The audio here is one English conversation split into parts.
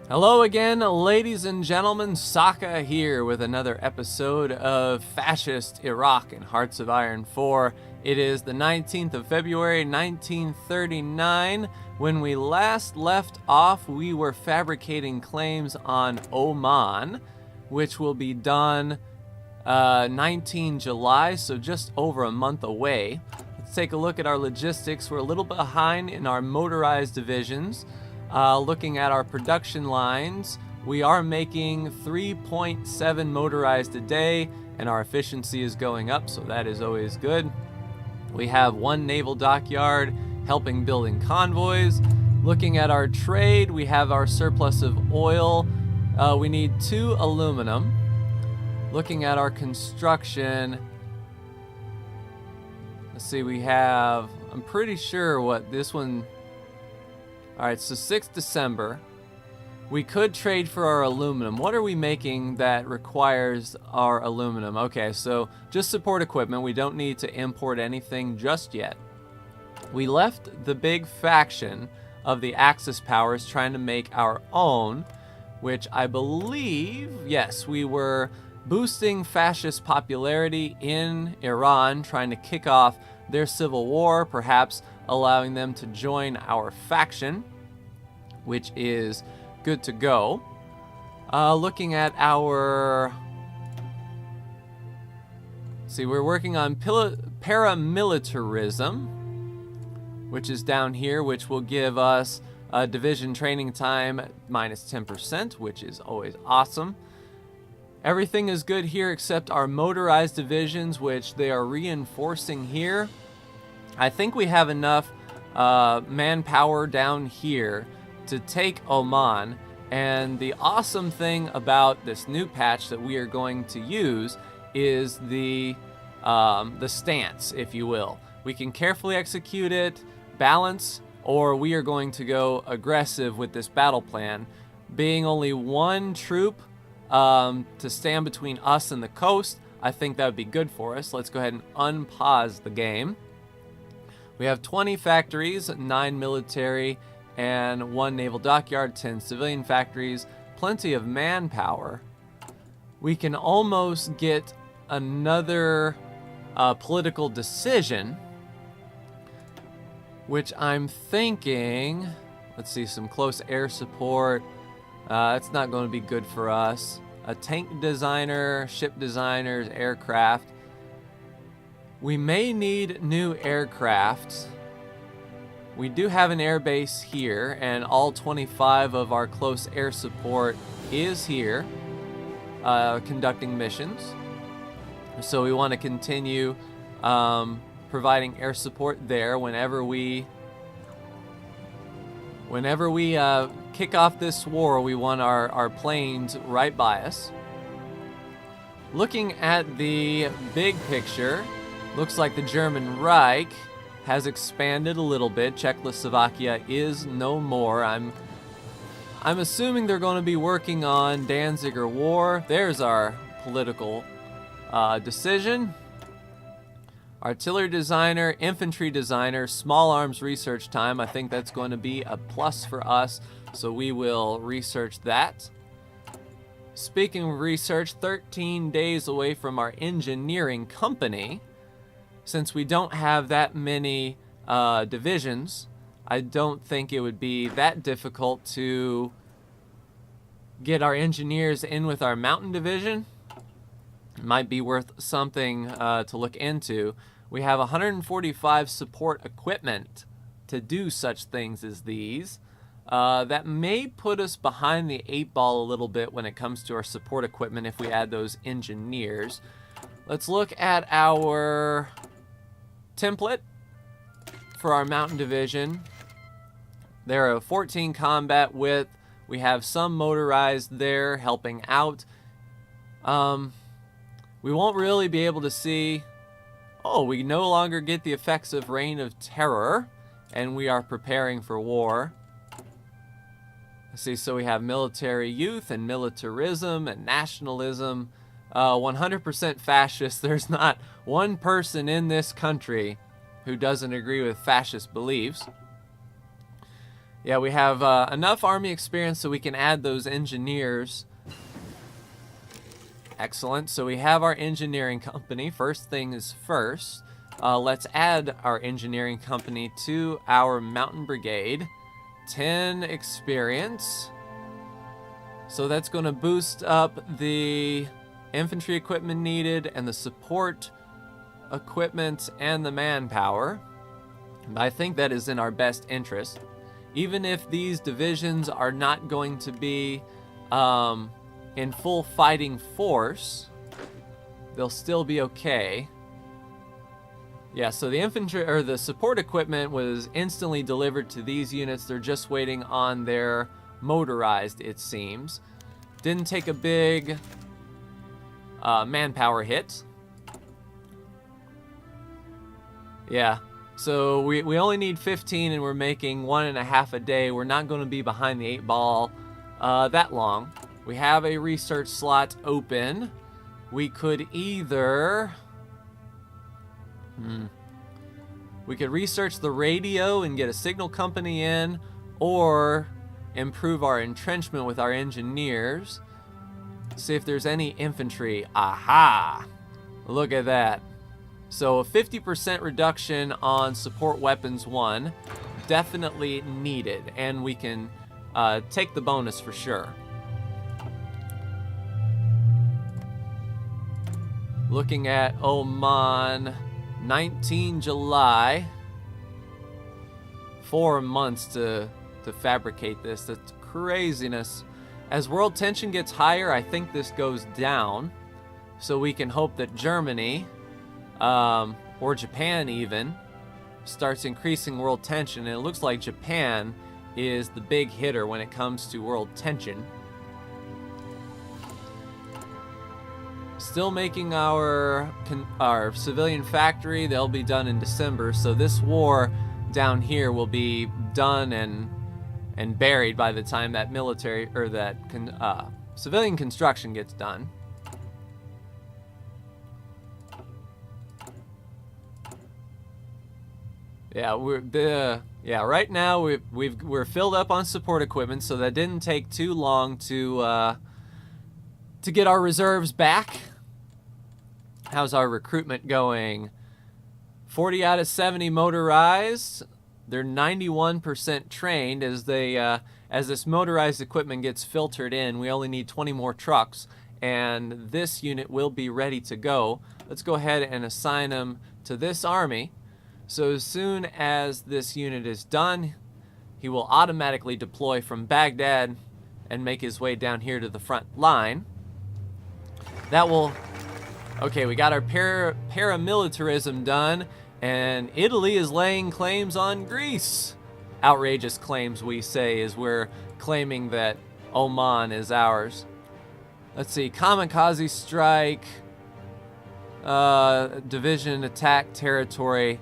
Hello again, ladies and gentlemen. Saka here with another episode of Fascist Iraq and Hearts of Iron 4. It is the 19th of February, 1939. When we last left off, we were fabricating claims on Oman, which will be done 19 July, so just over a month away. Let's take a look at our logistics. We're a little behind in our motorized divisions. Looking at our production lines, we are making 3.7 motorized a day, and our efficiency is going up, so that is always good. We have one naval dockyard helping building convoys. Looking at our trade, we have our surplus of oil. We need 2 aluminum. Looking at our construction, let's see, we have, I'm pretty sure what this one. Alright, so 6th December. We could trade for our aluminum. What are we making that requires our aluminum? Okay, so just support equipment. We don't need to import anything just yet. We left the big faction of the Axis powers trying to make our own, which I believe, yes, we were boosting fascist popularity in Iran, trying to kick off their civil war, perhaps allowing them to join our faction, which is good to go. Looking at our... See, we're working on paramilitarism, which is down here, which will give us a division training time minus 10%, which is always awesome. Everything is good here except our motorized divisions, which they are reinforcing here. I think we have enough manpower down here to take Oman, and the awesome thing about this new patch that we are going to use is the stance, if you will. We can carefully execute it, balance, or we are going to go aggressive with this battle plan. Being only one troop to stand between us and the coast, I think that would be good for us. Let's go ahead and unpause the game. We have 20 factories, 9 military, and 1 naval dockyard, 10 civilian factories, plenty of manpower. We can almost get another political decision, which I'm thinking, let's see, some close air support. It's not going to be good for us. A tank designer, ship designers, aircraft. We may need new aircraft. We do have an air base here, and all 25 of our close air support is here conducting missions. So we want to continue providing air support there whenever we kick off this war. We want our planes right by us. Looking at the big picture, looks like the German Reich has expanded a little bit. Czechoslovakia is no more. I'm assuming they're going to be working on Danziger War. There's our political decision. Artillery designer, infantry designer, small arms research time. I think that's going to be a plus for us, so we will research that. Speaking of research, 13 days away from our engineering company. Since we don't have that many divisions, I don't think it would be that difficult to get our engineers in with our mountain division. It might be worth something to look into. We have 145 support equipment to do such things as these. That may put us behind the 8 ball a little bit when it comes to our support equipment if we add those engineers. Let's look at our template for our mountain division. There are 14 combat width. We have some motorized there helping out. We won't really be able to see... Oh, we no longer get the effects of Reign of Terror, and we are preparing for war. Let's see, so we have military youth and militarism and nationalism. 100% fascist. There's not one person in this country who doesn't agree with fascist beliefs. Yeah, we have enough army experience so we can add those engineers. Excellent. So we have our engineering company. First thing is first. Let's add our engineering company to our mountain brigade. 10 experience. So that's going to boost up the infantry equipment needed and the support equipment and the manpower. I think that is in our best interest. Even if these divisions are not going to be in full fighting force, they'll still be okay. Yeah, so the infantry or the support equipment was instantly delivered to these units. They're just waiting on their motorized, it seems. Didn't take a big manpower hit. Yeah, so we only need 15 and we're making 1.5 a day. We're not going to be behind the 8 ball that long. We have a research slot open. We could either... We could research the radio and get a signal company in, or improve our entrenchment with our engineers. See if there's any infantry. Aha! Look at that. So a 50% reduction on support weapons 1, definitely needed, and we can take the bonus for sure. Looking at Oman, 19 July. 4 months to fabricate this. That's craziness. As world tension gets higher, I think this goes down. So we can hope that Germany, or Japan even, starts increasing world tension. And it looks like Japan is the big hitter when it comes to world tension. Still making our civilian factory. They'll be done in December. So this war down here will be done and buried by the time that military or that civilian construction gets done. Yeah, right now we're filled up on support equipment, so that didn't take too long to get our reserves back. How's our recruitment going? 40 out of 70 motorized. They're 91% trained. As this motorized equipment gets filtered in, we only need 20 more trucks, and this unit will be ready to go. Let's go ahead and assign them to this army. So as soon as this unit is done, he will automatically deploy from Baghdad and make his way down here to the front line. That will... Okay, we got our paramilitarism done, and Italy is laying claims on Greece. Outrageous claims, we say, as we're claiming that Oman is ours. Let's see, kamikaze strike, division attack territory.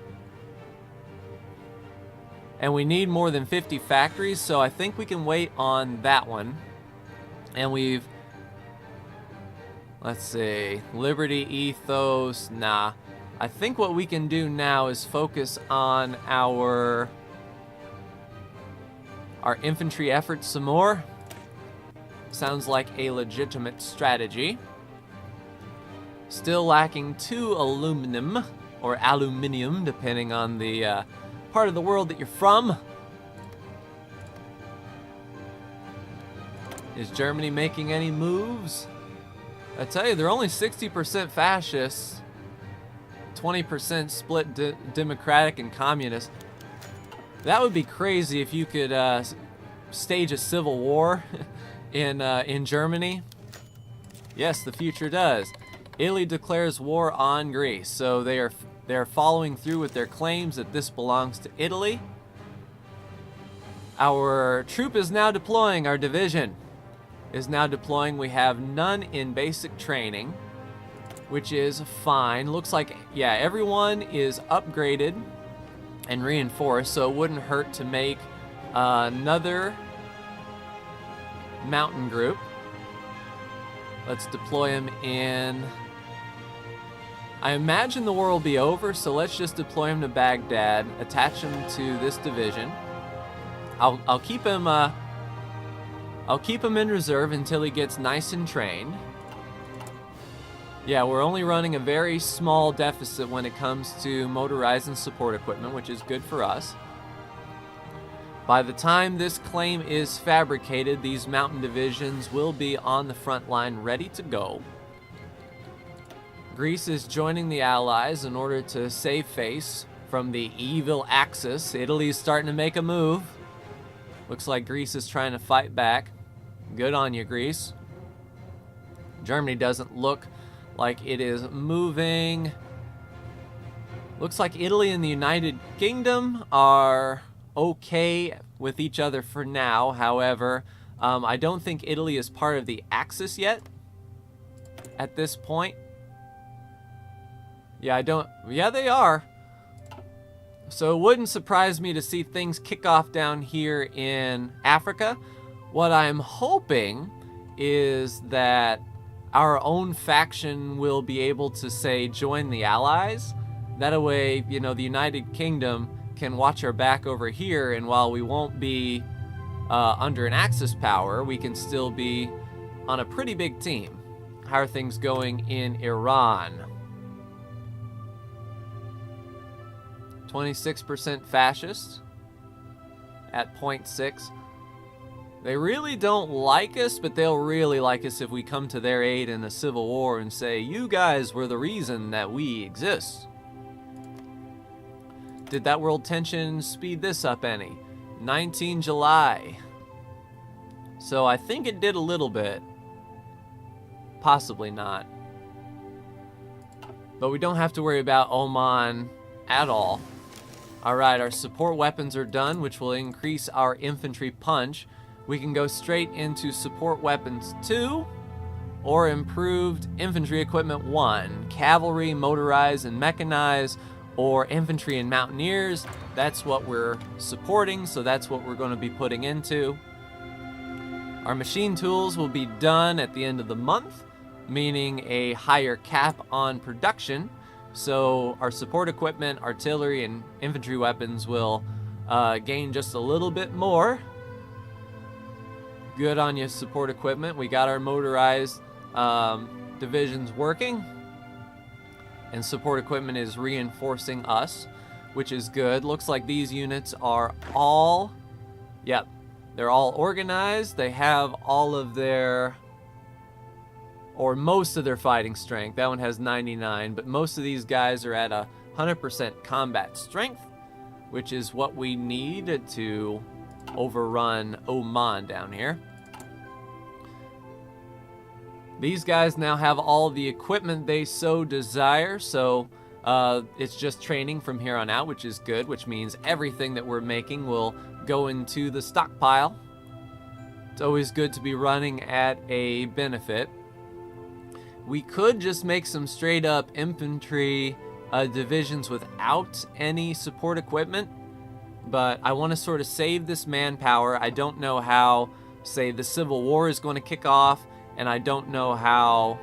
And we need more than 50 factories, so I think we can wait on that one. And we've... Let's see, Liberty Ethos, nah. I think what we can do now is focus on our infantry efforts some more. Sounds like a legitimate strategy. Still lacking 2 aluminum, or aluminium, depending on the part of the world that you're from. Is Germany making any moves? I tell you, they're only 60% fascists, 20% split democratic and communist. That would be crazy if you could stage a civil war in Germany. Yes, the future does. Italy declares war on Greece, so they are following through with their claims that this belongs to Italy. Our troop is now deploying. Our division is now deploying. We have none in basic training, which is fine. Looks like, yeah, everyone is upgraded and reinforced, so it wouldn't hurt to make another mountain group. Let's deploy them in... I imagine the war will be over, so let's just deploy them to Baghdad, attach them to this division. I'll keep him. I'll keep him in reserve until he gets nice and trained. Yeah, we're only running a very small deficit when it comes to motorized and support equipment, which is good for us. By the time this claim is fabricated, these mountain divisions will be on the front line ready to go. Greece is joining the Allies in order to save face from the evil Axis. Italy's starting to make a move. Looks like Greece is trying to fight back. Good on you, Greece. Germany doesn't look like it is moving. Looks like Italy and the United Kingdom are okay with each other for now. However, I don't think Italy is part of the Axis yet at this point. Yeah, they are. So it wouldn't surprise me to see things kick off down here in Africa. What I'm hoping is that our own faction will be able to, say, join the Allies. That way, you know, the United Kingdom can watch our back over here, and while we won't be under an Axis power, we can still be on a pretty big team. How are things going in Iran? 26% fascist at 0.6. They really don't like us, but they'll really like us if we come to their aid in a civil war and say, you guys were the reason that we exist. Did that world tension speed this up any? 19 July. So I think it did a little bit. Possibly not. But we don't have to worry about Oman at all. Alright, our support weapons are done, which will increase our infantry punch. We can go straight into support weapons 2 or improved infantry equipment 1. Cavalry, motorized, and mechanized, or infantry and mountaineers. That's what we're supporting, so that's what we're going to be putting into. Our machine tools will be done at the end of the month, meaning a higher cap on production. So our support equipment, artillery, and infantry weapons will gain just a little bit more. Good on you, support equipment. We got our motorized divisions working. And support equipment is reinforcing us, which is good. Looks like these units are all, yep, they're all organized. They have all of their, or most of their fighting strength. That one has 99, but most of these guys are at 100% combat strength, which is what we need to overrun Oman down here. These guys now have all the equipment they so desire, so it's just training from here on out, which is good, which means everything that we're making will go into the stockpile. It's always good to be running at a benefit. We could just make some straight up infantry divisions without any support equipment, but I want to sort of save this manpower. I don't know how, say, the Civil War is going to kick off, and I don't know how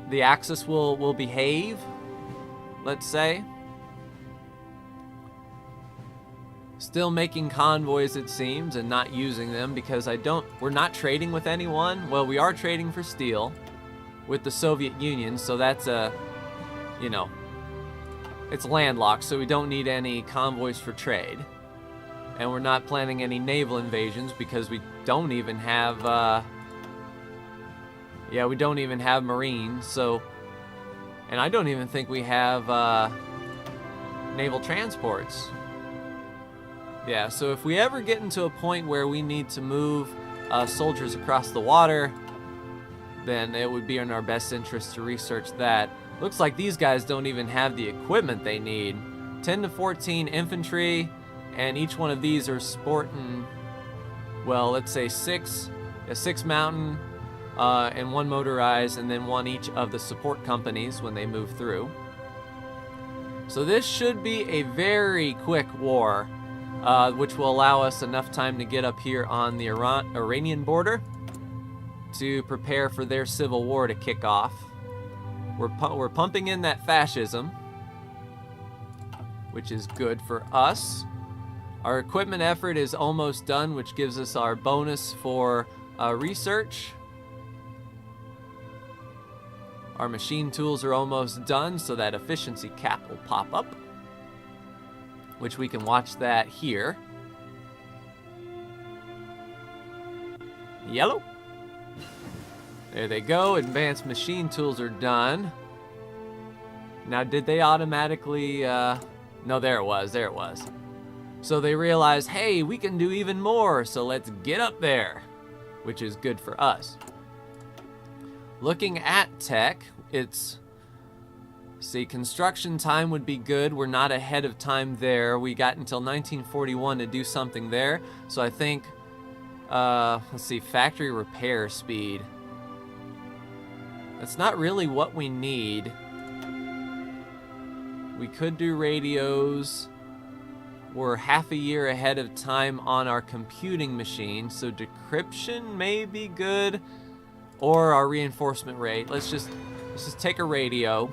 the Axis will behave, let's say. Still making convoys, it seems, and not using them because we're not trading with anyone. Well, we are trading for steel with the Soviet Union, so that's it's landlocked, so we don't need any convoys for trade. And we're not planning any naval invasions because we don't even have, we don't even have Marines, so, and I don't even think we have, naval transports. Yeah, so if we ever get into a point where we need to move, soldiers across the water, then it would be in our best interest to research that. Looks like these guys don't even have the equipment they need. 10 to 14 infantry, and each one of these are sporting, well, let's say six mountain, and 1 motorized, and then 1 each of the support companies when they move through. So this should be a very quick war, which will allow us enough time to get up here on the Iranian border to prepare for their civil war to kick off. We're pumping in that fascism, which is good for us. Our equipment effort is almost done, which gives us our bonus for research. Our machine tools are almost done, so that efficiency cap will pop up, which we can watch that here. Yellow. There they go. Advanced machine tools are done. Now, did they automatically... No, there it was. There it was. So they realized, hey, we can do even more, so let's get up there, which is good for us. Looking at tech, it's... See, construction time would be good. We're not ahead of time there. We got until 1941 to do something there. So I think, let's see, factory repair speed. That's not really what we need. We could do radios. We're half a year ahead of time on our computing machine, so decryption may be good, or our reinforcement rate. Let's just take a radio.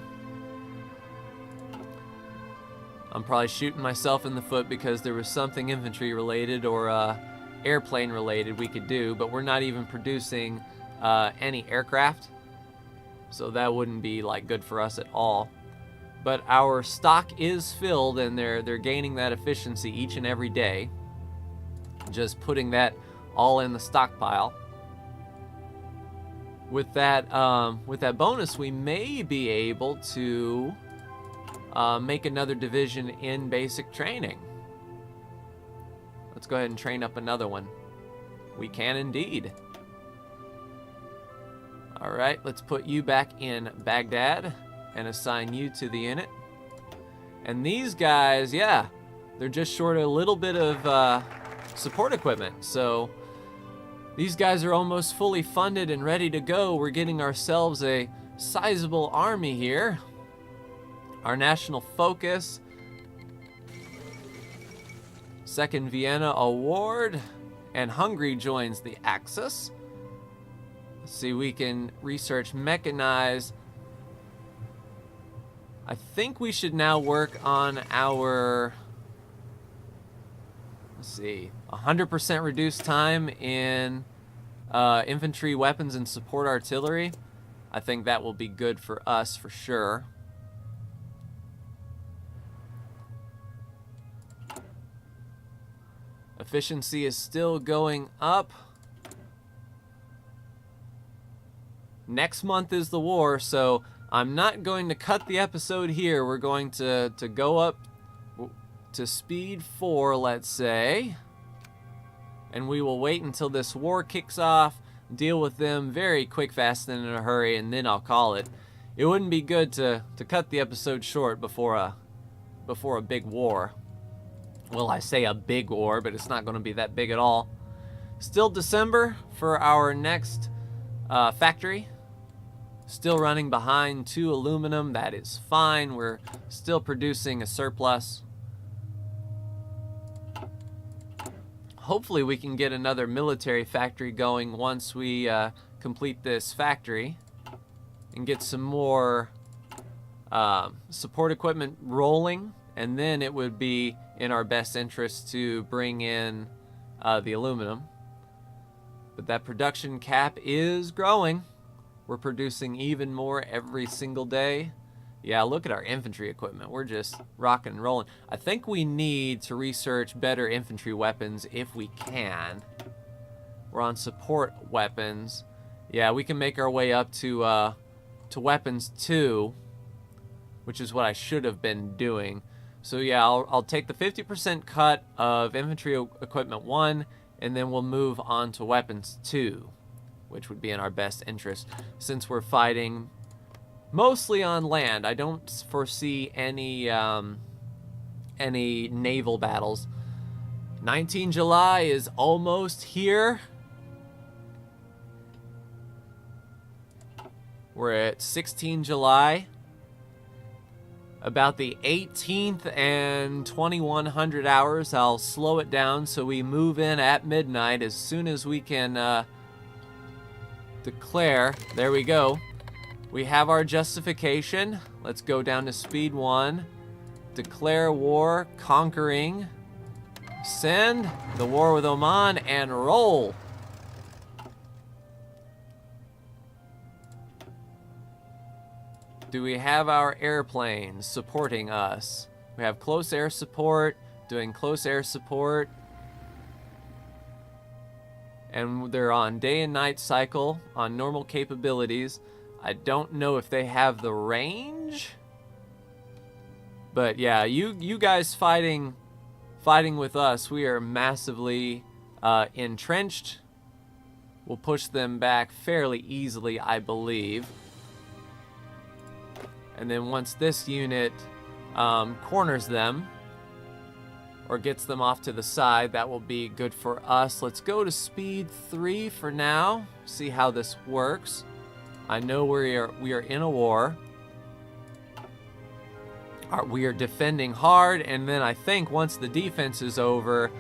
I'm probably shooting myself in the foot because there was something infantry related or airplane related we could do, but we're not even producing any aircraft, so that wouldn't be like good for us at all. But our stock is filled, and they're gaining that efficiency each and every day. Just putting that all in the stockpile. With that bonus, we may be able to make another division in basic training. Let's go ahead and train up another one. We can indeed. All right, let's put you back in Baghdad and assign you to the unit. And these guys, yeah, they're just short a little bit of support equipment. So these guys are almost fully funded and ready to go. We're getting ourselves a sizable army here. Our national focus, Second Vienna Award, and Hungary joins the Axis. Let's see, we can research mechanize. I think we should now work on our, let's see, 100% reduced time in infantry, weapons, and support artillery. I think that will be good for us for sure. Efficiency is still going up. Next month is the war, so I'm not going to cut the episode here. We're going to go up to speed 4, let's say. And we will wait until this war kicks off, deal with them very quick, fast, and in a hurry, and then I'll call it. It wouldn't be good to cut the episode short before a big war. Well, I say a big war, but it's not going to be that big at all. Still December for our next factory. Still running behind 2 aluminum. That is fine. We're still producing a surplus. Hopefully we can get another military factory going once we complete this factory and get some more support equipment rolling, and then it would be in our best interest to bring in the aluminum. But that production cap is growing. We're producing even more every single day. Yeah, look at our infantry equipment. We're just rocking and rolling. I think we need to research better infantry weapons if we can. We're on support weapons. Yeah, we can make our way up to weapons 2, which is what I should have been doing. So yeah, I'll take the 50% cut of infantry equipment 1, and then we'll move on to weapons 2, which would be in our best interest since we're fighting mostly on land. I don't foresee any naval battles. 19 July is almost here. We're at 16 July. About the 18th and 2100 hours, I'll slow it down so we move in at midnight as soon as we can declare. There we go. We have our justification. Let's go down to speed 1. Declare war, conquering. Send the war with Oman and roll. Do we have our airplanes supporting us? We have close air support, doing close air support. And they're on day and night cycle on normal capabilities. I don't know if they have the range. But yeah, you guys fighting with us, we are massively entrenched. We'll push them back fairly easily, I believe. And then once this unit corners them or gets them off to the side, that will be good for us. Let's go to speed 3 for now. See how this works. I know we are in a war. We are defending hard, and then I think once the defense is over,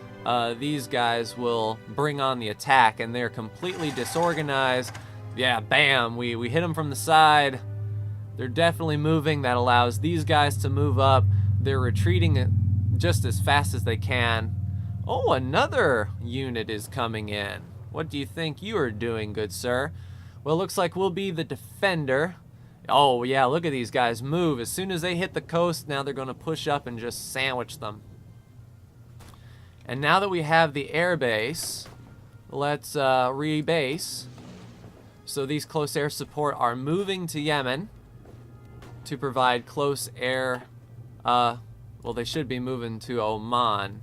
these guys will bring on the attack, and they're completely disorganized. Yeah, bam, we hit them from the side. They're definitely moving. That allows these guys to move up. They're retreating just as fast as they can. Oh, another unit is coming in. What do you think you are doing, good sir? Well, looks like we'll be the defender. Oh, yeah, look at these guys move. As soon as they hit the coast, now they're going to push up and just sandwich them. And now that we have the air base, let's rebase. So these close air support are moving to Yemen to provide close air. Well, they should be moving to Oman.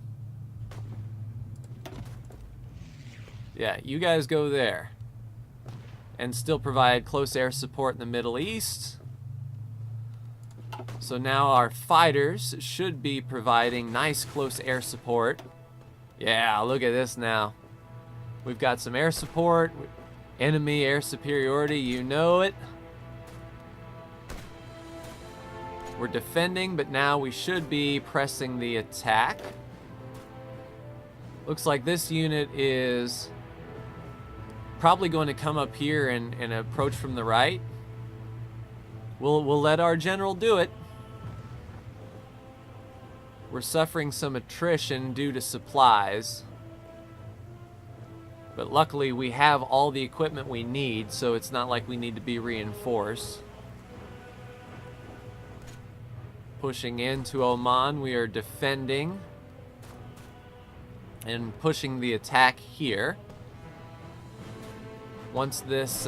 Yeah, you guys go there. And still provide close air support in the Middle East. So now our fighters should be providing nice close air support. Yeah, look at this now. We've got some air support, enemy air superiority, you know it. We're defending, but now we should be pressing the attack. Looks like this unit is probably going to come up here and approach from the right. We'll let our general do it. We're suffering some attrition due to supplies. But luckily we have all the equipment we need, so it's not like we need to be reinforced. Pushing into Oman, we are defending and pushing the attack here. Once this,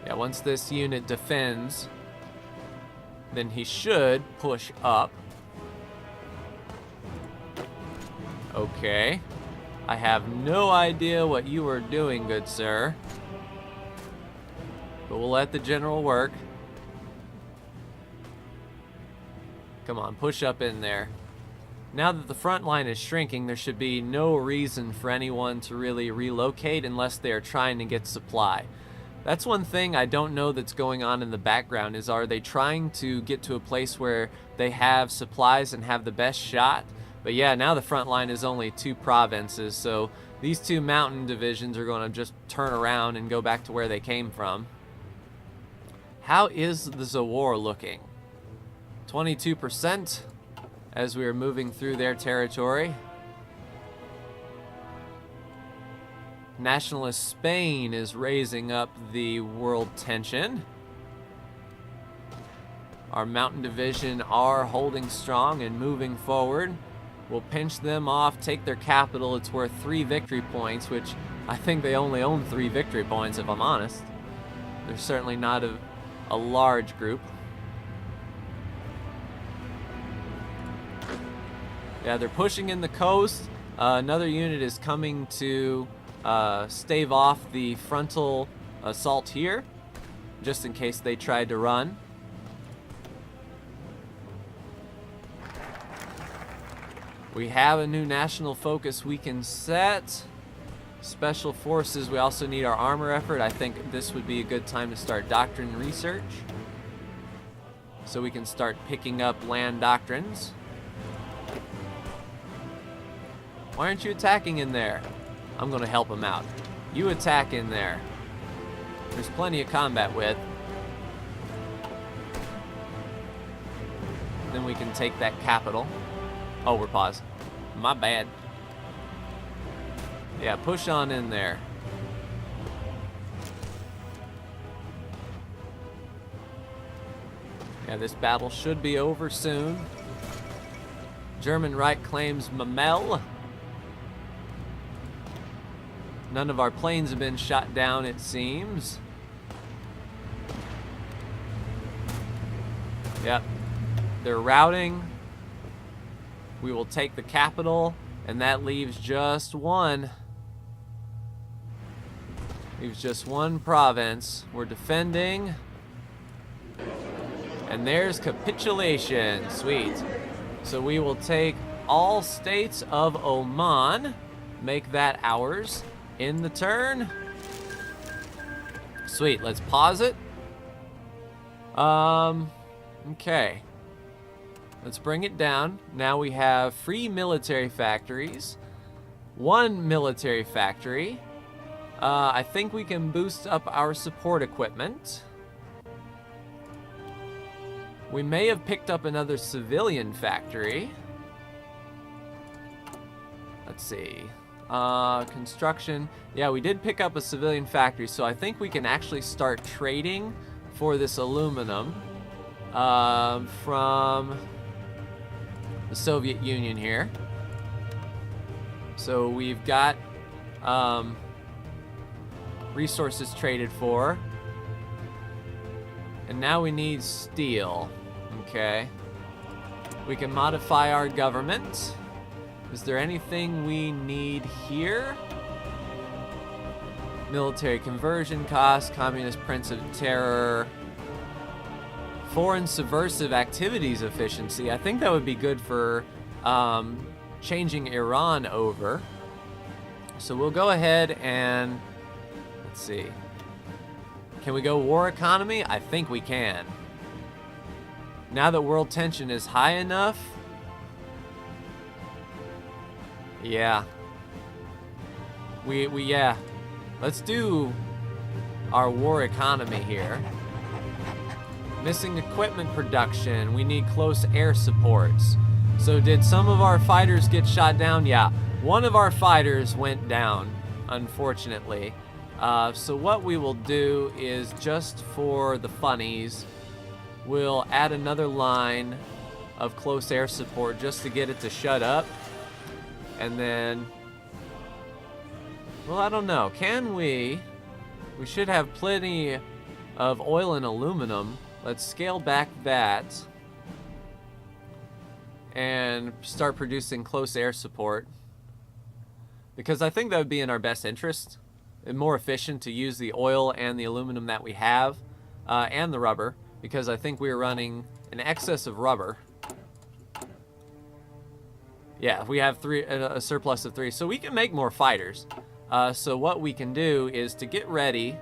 once this unit defends, then he should push up. Okay. I have no idea what you are doing, good sir. But we'll let the general work. Come on, push up in there. Now that the front line is shrinking, there should be no reason for anyone to really relocate unless they are trying to get supply. That's one thing I don't know that's going on in the background, is are they trying to get to a place where they have supplies and have the best shot? But yeah, now the front line is only 2 provinces, so these 2 mountain divisions are going to just turn around and go back to where they came from. How is the Zawar looking? 22%. As we are moving through their territory. Nationalist Spain is raising up the world tension. Our mountain division are holding strong and moving forward. We'll pinch them off, take their capital. It's worth 3 victory points, which I think they only own 3 victory points, if I'm honest. They're certainly not a large group. Yeah, they're pushing in the coast. Another unit is coming to stave off the frontal assault here, just in case they tried to run. We have a new national focus we can set. Special forces, we also need our armor effort. I think this would be a good time to start doctrine research, so we can start picking up land doctrines. Why aren't you attacking in there? I'm going to help him out. You attack in there. There's plenty of combat width. then we can take that capital. Oh, we're paused. My bad. Yeah, push on in there. Yeah, this battle should be over soon. German right claims Mamel. None of our planes have been shot down, it seems. Yep. They're routing. We will take the capital, and that leaves just one. Leaves just one province. We're defending. And there's capitulation. Sweet. So we will take all states of Oman, make that ours in the turn. Sweet. Let's pause it. Okay. Let's bring it down. Now we have free military factories. One military factory. I think we can boost up our support equipment. We may have picked up another civilian factory. Let's see. Construction. Yeah, we did pick up a civilian factory, so I think we can actually start trading for this aluminum from the Soviet Union here. So we've got resources traded for. And now we need steel. Okay. We can modify our government. Is there anything we need here? Military conversion costs, communist prince of terror, foreign subversive activities efficiency. I think that would be good for changing Iran over. So we'll go ahead and let's see. Can we go war economy? I think we can. Now that world tension is high enough. Yeah. Yeah. Let's do our war economy here. Missing equipment production. We need close air supports. So did some of our fighters get shot down? Yeah. One of our fighters went down, unfortunately. So what we will do is, just for the funnies, we'll add another line of close air support just to get it to shut up. And then, well, I don't know. Can we? We should have plenty of oil and aluminum. Let's scale back that and start producing close air support, because I think that would be in our best interest. And more efficient to use the oil and the aluminum that we have, and the rubber, because I think we're running an excess of rubber. Yeah, we have a surplus of 3, so we can make more fighters. So what we can do is, to get ready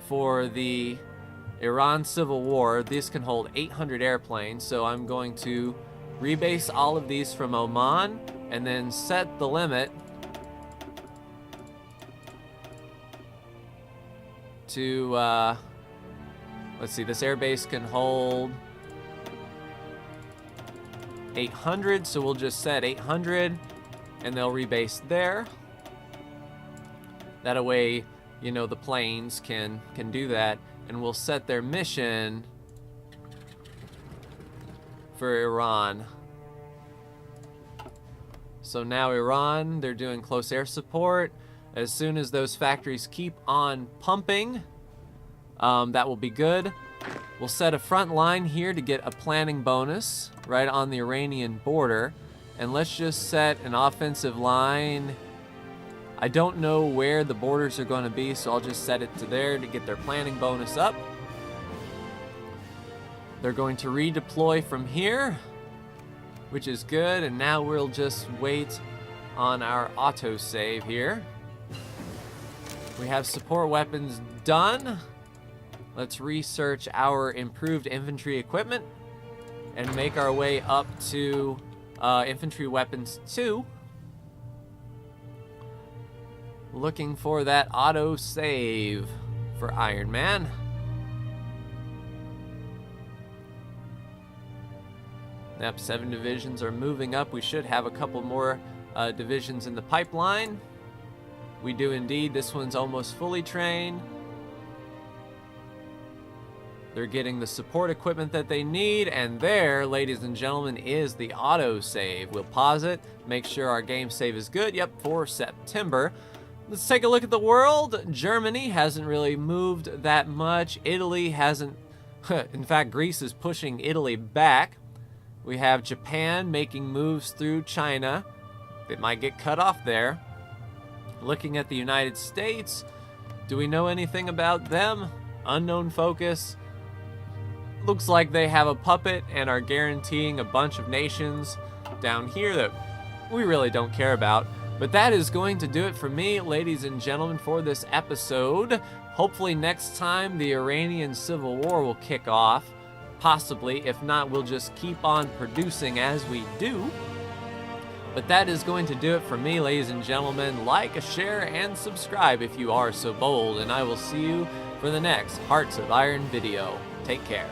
for the Iran Civil War, this can hold 800 airplanes, so I'm going to rebase all of these from Oman, and then set the limit to, let's see, this airbase can hold 800, so we'll just set 800, and they'll rebase there. That way, you know, the planes can do that, and we'll set their mission for Iran. So now Iran, they're doing close air support. As soon as those factories keep on pumping, that will be good. We'll set a front line here to get a planning bonus right on the Iranian border. And let's just set an offensive line. I don't know where the borders are going to be, so I'll just set it to there to get their planning bonus up. They're going to redeploy from here, which is good. And now we'll just wait on our autosave here. We have support weapons done. Let's research our improved infantry equipment and make our way up to infantry weapons 2. Looking for that auto save for Iron Man. Yep, 7 divisions are moving up. We should have a couple more divisions in the pipeline. We do indeed. This one's almost fully trained. They're getting the support equipment that they need, and there, ladies and gentlemen, is the autosave. We'll pause it, make sure our game save is good. Yep, for September. Let's take a look at the world. Germany hasn't really moved that much. Italy hasn't. In fact, Greece is pushing Italy back. We have Japan making moves through China. They might get cut off there. Looking at the United States, do we know anything about them? Unknown focus. Looks like they have a puppet and are guaranteeing a bunch of nations down here that we really don't care about. But that is going to do it for me, ladies and gentlemen, for this episode. Hopefully next time the Iranian Civil War will kick off. Possibly. If not, we'll just keep on producing as we do. But that is going to do it for me, ladies and gentlemen. Like, share, and subscribe if you are so bold. And I will see you for the next Hearts of Iron video. Take care.